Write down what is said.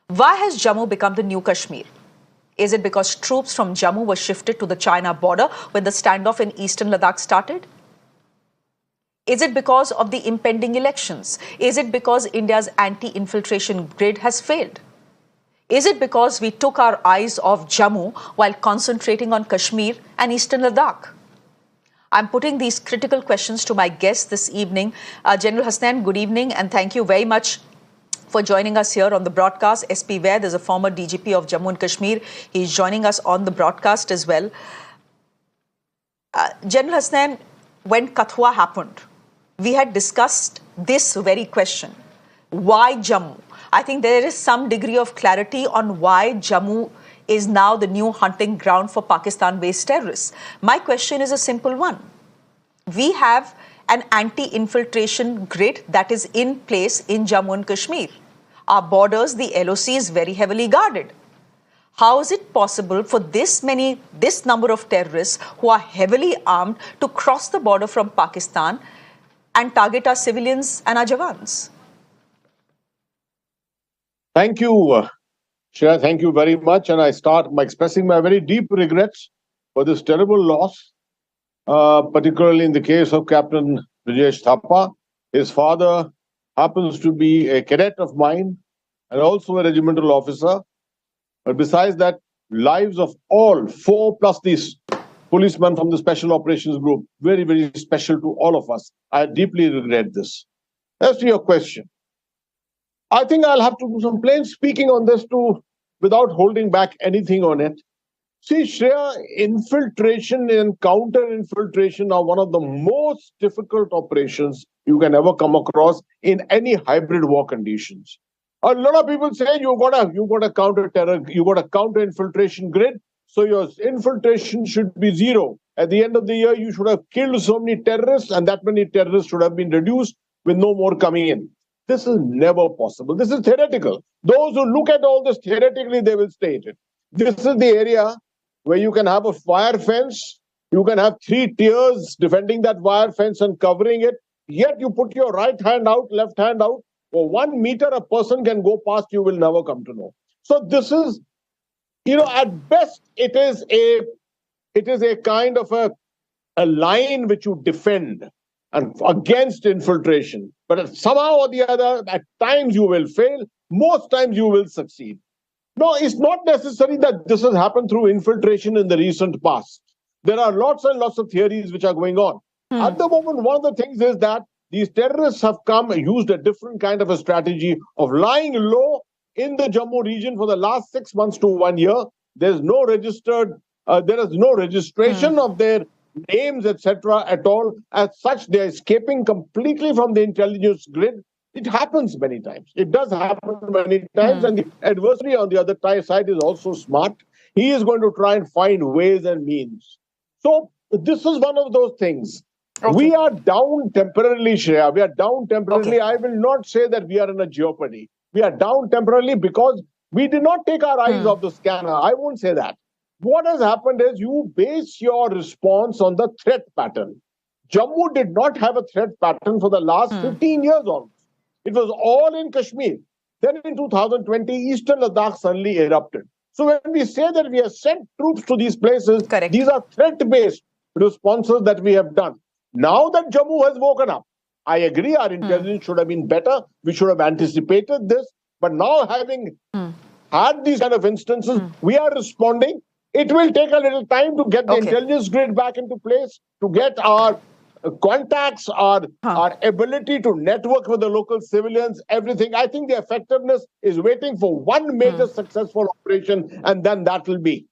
Why has Jammu become the new Kashmir? Is it because troops from Jammu were shifted to the China border when the standoff in eastern Ladakh started? Is it because of the impending elections? Is it because India's anti-infiltration grid has failed? Is it because we took our eyes off Jammu while concentrating on Kashmir and eastern Ladakh? I'm putting these critical questions to my guest this evening. General Hasnainn, good evening, and thank you very much for joining us here on the broadcast. SP Vaid is a former DGP of Jammu and Kashmir. He's joining us on the broadcast as well. General Hasnainn, when Kathua happened, we had discussed this very question. Why Jammu? I think there is some degree of clarity on why Jammu is now the new hunting ground for Pakistan-based terrorists. My question is a simple one. We have an anti-infiltration grid that is in place in Jammu and Kashmir. Our borders, the LOC is very heavily guarded. How is it possible for this number of terrorists who are heavily armed to cross the border from Pakistan and target our civilians and our Jawans? Thank you, Shreya. Thank you very much. And I start by expressing my very deep regrets for this terrible loss, particularly in the case of Captain Brijesh Thapa. His father happens to be a cadet of mine and also a regimental officer. But besides that, lives of all four plus these policemen from the Special Operations Group, very, very special to all of us. I deeply regret this. As to your question, I think I'll have to do some plain speaking on this too, without holding back anything on it. See, Shreya, infiltration and counter-infiltration are one of the most difficult operations you can ever come across in any hybrid war conditions. A lot of people say you got a counter-terror, you got a counter-infiltration grid, so your infiltration should be zero. At the end of the year, you should have killed so many terrorists, and that many terrorists should have been reduced with no more coming in. This is never possible. This is theoretical. Those who look at all this theoretically, they will state it. This is the area where you can have a wire fence, you can have 3 tiers defending that wire fence and covering it, yet you put your right hand out, left hand out, for 1 meter a person can go past, you will never come to know. So this is, at best, it is a kind of a line which you defend and against infiltration. But somehow or the other, at times you will fail, most times you will succeed. No, it's not necessary that this has happened through infiltration in the recent past. There are lots and lots of theories which are going on. At the moment, one of the things is that these terrorists have used a different kind of a strategy of lying low in the Jammu region for the last 6 months to 1 year. There is no registration of their names, etc. at all. As such, they are escaping completely from the intelligence grid. It happens many times. It does happen many times. And the adversary on the other side is also smart. He is going to try and find ways and means. So this is one of those things. Okay. We are down temporarily, Shreya. We are down temporarily. Okay. I will not say that we are in a jeopardy. We are down temporarily because we did not take our eyes off the scanner. I won't say that. What has happened is you base your response on the threat pattern. Jammu did not have a threat pattern for the last 15 years almost. It was all in Kashmir. Then in 2020, Eastern Ladakh suddenly erupted. So when we say that we have sent troops to these places, correct, these are threat-based responses that we have done. Now that Jammu has woken up, I agree our intelligence should have been better. We should have anticipated this. But now having had these kind of instances, we are responding. It will take a little time to get the intelligence grid back into place, to get our contacts, our ability to network with the local civilians, everything. I think the effectiveness is waiting for one major successful operation, and then that will be.